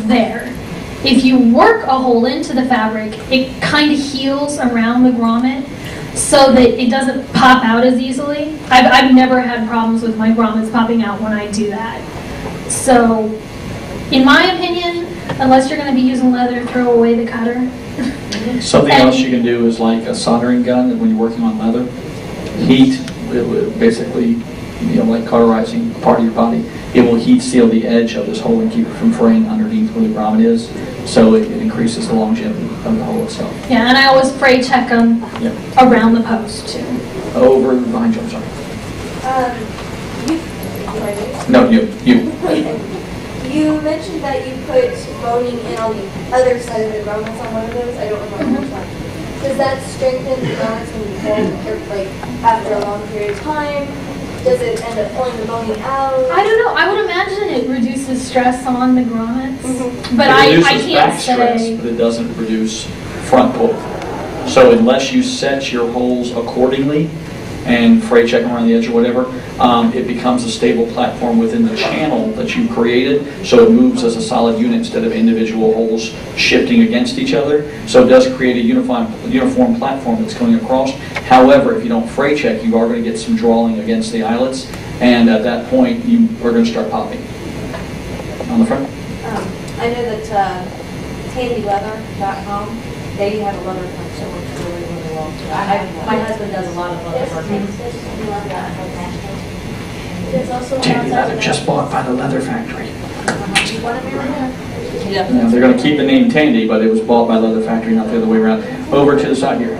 there. If you work a hole into the fabric, it kind of heals around the grommet so that it doesn't pop out as easily. I've never had problems with my grommets popping out when I do that. So, in my opinion, unless you're going to be using leather, throw away the cutter. Something else you can do is like a soldering gun when you're working on leather. Heat, it will basically, like cauterizing a part of your body, it will heat seal the edge of this hole and keep it from fraying underneath where the grommet is. So it increases the longevity of the hole itself. Yeah, and I always spray check them around the post too. Over behind you, I'm sorry. No, you. You mentioned that you put boning in on the other side of the grommets on one of those. I don't remember which one. Does that strengthen the grommets when you pull, like after a long period of time? Does it end up pulling the boning out? I don't know. I would imagine it reduces stress on the grommets, but It I reduces can't back stress, say. but it doesn't reduce front pull. So unless you set your holes accordingly and fray check them around the edge or whatever, it becomes a stable platform within the channel that you've created, so it moves as a solid unit instead of individual holes shifting against each other. So it does create a uniform platform that's going across. However, if you don't fray check, you are going to get some drawing against the eyelets, and at that point, you are going to start popping. On the front? I know that tandyleather.com, they have a leather punch that works really, really well. My husband does a lot of leather working. Tandy Leather, just bought by the Leather Factory. Yeah. Now, they're going to keep the name Tandy, but it was bought by Leather Factory, not the other way around. Over to the side here.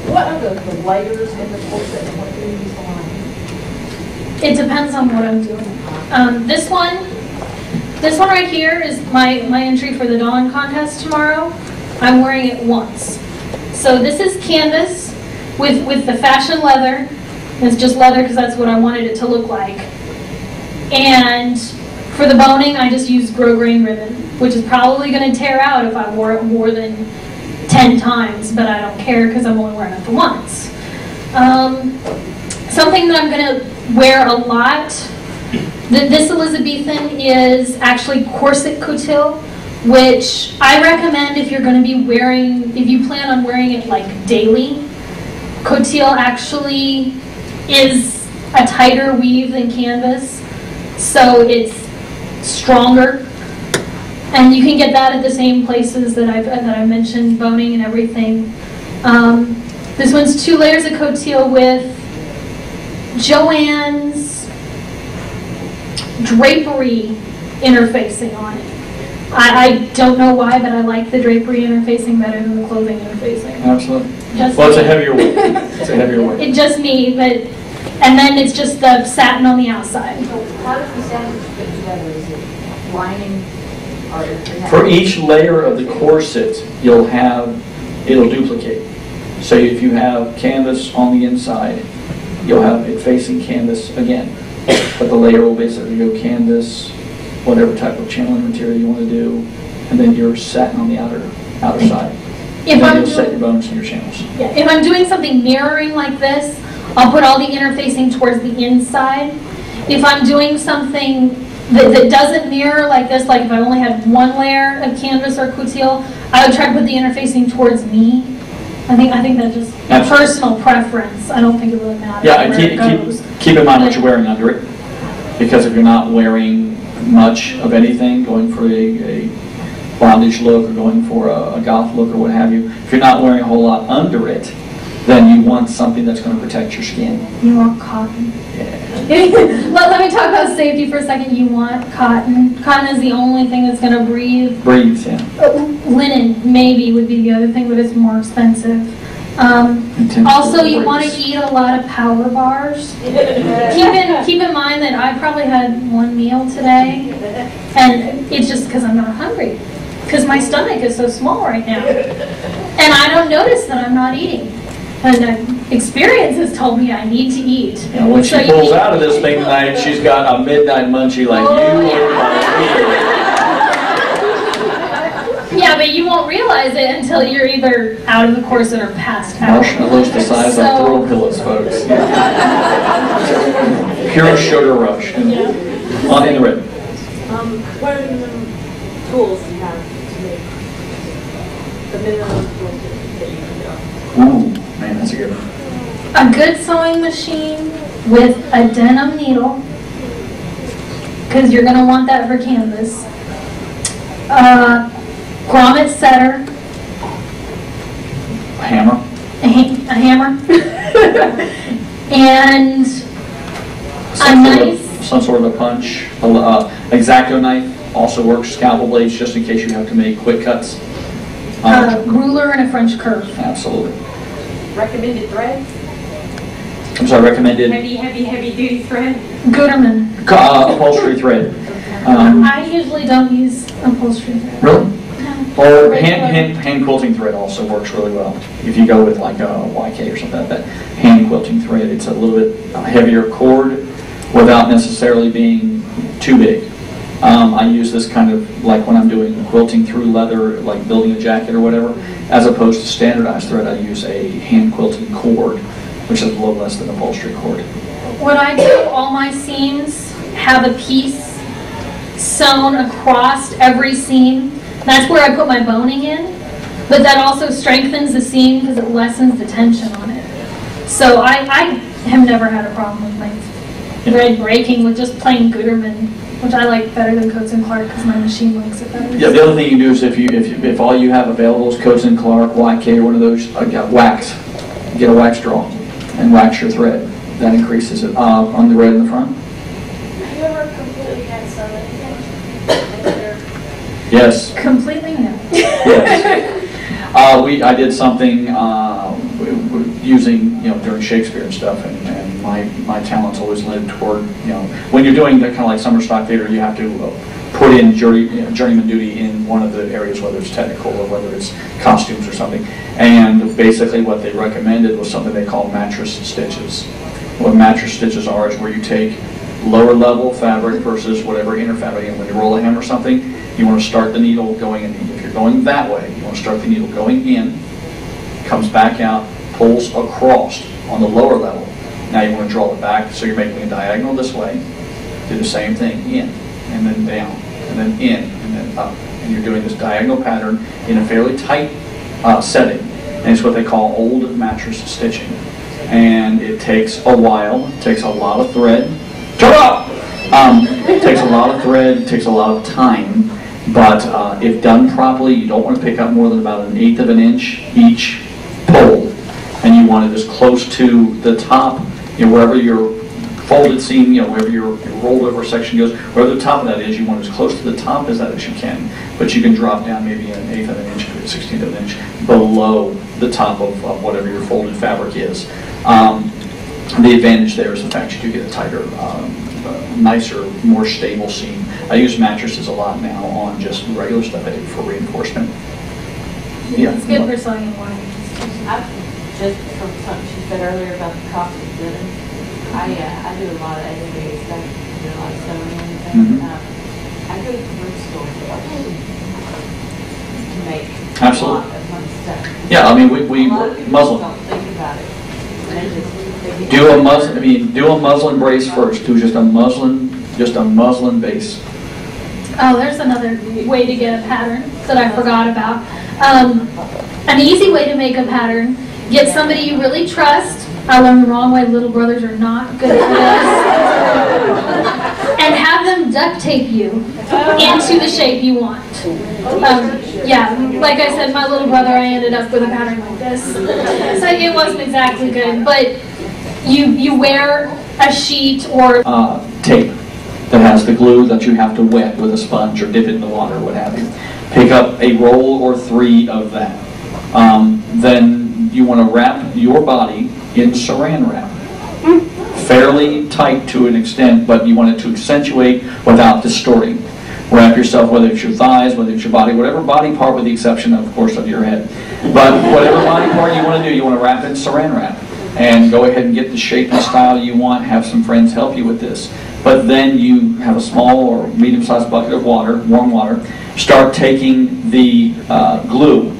What are the layers in the corset and what do you use on? It depends on what I'm doing. This one right here is my entry for the Dawn contest tomorrow. I'm wearing it once. So this is canvas with the fashion leather. It's just leather because that's what I wanted it to look like. And for the boning, I just used grosgrain ribbon, which is probably going to tear out if I wore it more than 10 times, but I don't care because I'm only wearing it for once. Something that I'm going to wear a lot, this Elizabethan is actually corset coutil, which I recommend if you're going to be wearing, if you plan on wearing it like daily. Coutil actually is a tighter weave than canvas, so it's stronger. And you can get that at the same places that I mentioned, boning and everything. This one's 2 layers of coutil with Joann's drapery interfacing on it. I don't know why, but I like the drapery interfacing better than the clothing interfacing. Absolutely. Just well, it's a me. heavier weight. It's a heavier weight. It's just me, but, and then it's just the satin on the outside. How does the sandwich fit together? Is it lining or? For each layer of the corset, it'll duplicate. So if you have canvas on the inside, you'll have it facing canvas again. But the layer will basically go canvas, whatever type of channeling material you want to do, and then your satin on the outer side. If and then I'm you'll set doing- your bones and your channels. Yeah, if I'm doing something mirroring like this, I'll put all the interfacing towards the inside. If I'm doing something that doesn't mirror like this, like if I only had one layer of canvas or couture, I would try to put the interfacing towards me. I think that's just Absolutely. personal preference. I don't think it really matters Yeah, and where it goes. keep in mind what you're wearing under it. Because if you're not wearing much of anything, going for a bondage look or going for a goth look or what have you, if you're not wearing a whole lot under it, then you want something that's going to protect your skin. You want cotton. Yeah. Let me talk about safety for a second. You want cotton. Cotton is the only thing that's going to breathe. Breathe, yeah. Linen maybe would be the other thing, but it's more expensive. Also, you want to eat a lot of power bars. Keep in mind that I probably had one meal today, and it's just because I'm not hungry, because my stomach is so small right now, and I don't notice that I'm not eating. And experience has told me I need to eat. You know, when So she you pulls eat- out of this midnight, she's got a midnight munchie like Yeah, but you won't realize it until you're either out of the corset or passed out. marshmallows the size of throw pillows, folks. Pure sugar rush. On in the red. What are the minimum tools you have to make the minimum tools that you can do? Ooh, man, that's a good one. A good sewing machine with a denim needle, because you're going to want that for canvas. Grommet setter. A hammer. A hammer. And a knife. Some sort of a punch. X-Acto knife also works. Scalpel blades, just in case you have to make quick cuts. A ruler and a French curve. Absolutely. Recommended thread? I'm sorry, recommended Heavy duty thread? Gutermann. Upholstery thread. I usually don't use upholstery thread. Really? Or hand quilting thread also works really well. If you go with like a YK or something like that, hand quilting thread, it's a little bit heavier cord without necessarily being too big. I use this kind of like when I'm doing quilting through leather, like building a jacket or whatever, as opposed to standardized thread, I use a hand quilting cord, which is a little less than upholstery cord. When I do all my seams, have a piece sewn across every seam. That's where I put my boning in, but that also strengthens the seam because it lessens the tension on it. So I have never had a problem with my thread breaking with just plain Gutermann, which I like better than Coats and Clark because my machine likes it better. Yeah, the other thing you do is if all you have available is Coats and Clark, YK, or one of those, wax. Get a wax draw and wax your thread. That increases it. On the red in the front. Have you ever completely had sewn anything? Yes. Completely no. Yes. I did something using, during Shakespeare and stuff, and my talents always led toward, when you're doing the kind of like summer stock theater, you have to put in journeyman duty in one of the areas, whether it's technical or whether it's costumes or something. And basically what they recommended was something they call mattress stitches. What mattress stitches are is where you take lower level fabric versus whatever inner fabric, and when you roll a hem or something, you want to start the needle going in. If you're going that way, you want to start the needle going in, comes back out, pulls across on the lower level. Now you want to draw it back, so you're making a diagonal this way. Do the same thing, in, and then down, and then in, and then up. And you're doing this diagonal pattern in a fairly tight setting. And it's what they call old mattress stitching. And it takes a while, it takes a lot of thread. Turn up! It takes a lot of thread, it takes a lot of time, but if done properly, you don't want to pick up more than about 1/8 of an inch each pull, and you want it as close to the top, wherever your folded seam, wherever your rolled over section goes, wherever the top of that is, you want as close to the top as that as you can. But you can drop down maybe 1/8 of an inch, 1/16 of an inch below the top of whatever your folded fabric is. The advantage there is the fact you do get a tighter, nicer, more stable seam. I use mattresses a lot now on just regular stuff I do for reinforcement. Yeah. It's good for sewing and warming. Just from something she said earlier about the cost of linen, I do a lot of everyday stuff, do a lot of sewing and things. I go to the thrift store to make Absolutely. a lot of fun stuff. Yeah, I mean, we a lot of people muslin. don't think about it. They get Do a muslin brace first. Do just a muslin base. Oh, there's another way to get a pattern that I forgot about. An easy way to make a pattern: get somebody you really trust. I learned the wrong way. Little brothers are not good for this. And have them duct tape you into the shape you want. Yeah, like I said, my little brother, I ended up with a pattern like this. So it wasn't exactly good, but you wear a sheet or tape that has the glue that you have to wet with a sponge or dip it in the water, what have you. Pick up a roll or 3 of that. Then you want to wrap your body in saran wrap. Fairly tight to an extent, but you want it to accentuate without distorting. Wrap yourself, whether it's your thighs, whether it's your body, whatever body part with the exception, of course, of your head. But whatever body part you want to do, you want to wrap it in saran wrap. And go ahead and get the shape and style you want. Have some friends help you with this. But then you have a small or medium-sized bucket of water, warm water. Start taking the glue,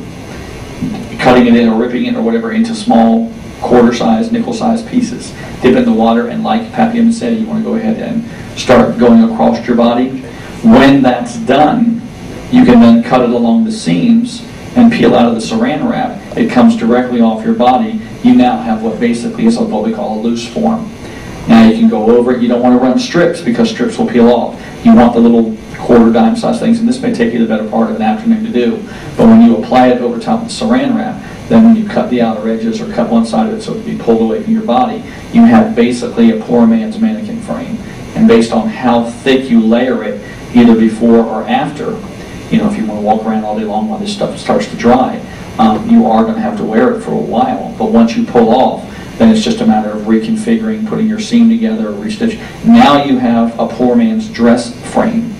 cutting it in or ripping it or whatever into small quarter-sized, nickel-sized pieces. Dip it in the water, and like Papiam said, you want to go ahead and start going across your body. When that's done, you can then cut it along the seams and peel out of the saran wrap. It comes directly off your body. You now have what basically is what we call a loose form. Now you can go over it. You don't want to run strips because strips will peel off. You want the little quarter dime size things, and this may take you the better part of an afternoon to do. But when you apply it over top of the saran wrap, then when you cut the outer edges or cut one side of it so it can be pulled away from your body, you have basically a poor man's mannequin frame. And based on how thick you layer it, either before or after, if you want to walk around all day long while this stuff starts to dry, you are going to have to wear it for a while. But once you pull off, then it's just a matter of reconfiguring, putting your seam together, restitch. Now you have a poor man's dress frame,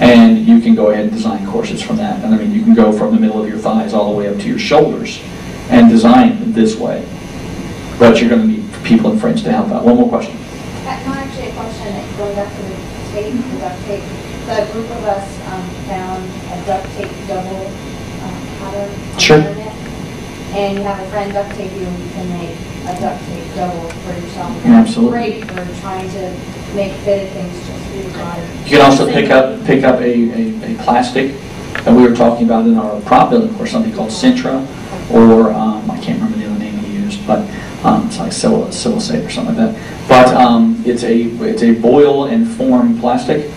and you can go ahead and design corsets from that. And I mean, you can go from the middle of your thighs all the way up to your shoulders and design it this way. But you're going to need people and friends to help out. One more question. No, actually a question going back to the duct tape. The group of us found a duct tape double pattern on the internet. And you have a friend duct tape you, and you can make a duct tape double for yourself. And Absolutely. Great for trying to make fitted things just for your body. You can also pick up a plastic that we were talking about in our prop building course, something called Sintra, or I can't remember the other name he used, but it's like silicate or something like that. But it's a boil and form plastic.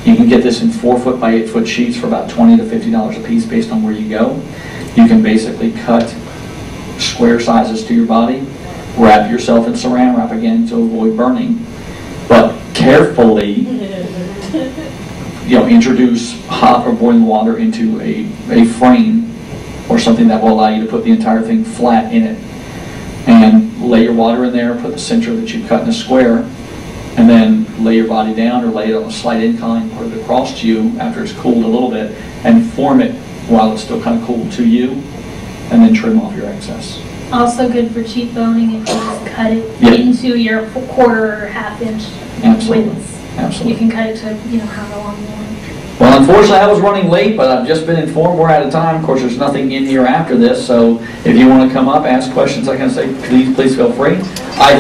You can get this in 4-foot by 8-foot sheets for about $20 to $50 a piece based on where you go. You can basically cut square sizes to your body, wrap yourself in saran wrap again to avoid burning, but carefully introduce hot or boiling water into a frame or something that will allow you to put the entire thing flat in it. And lay your water in there, put the center that you cut in a square, and then lay your body down or lay it on a slight incline, put it across to you after it's cooled a little bit, and form it while it's still kind of cool to you, and then trim off your excess. Also good for cheap boning if you just cut it into your quarter or half-inch widths. Absolutely. You can cut it to however long you want. Well, unfortunately, I was running late, but I've just been informed we're out of time. Of course, there's nothing in here after this, so if you want to come up, ask questions, like I say, please feel free. I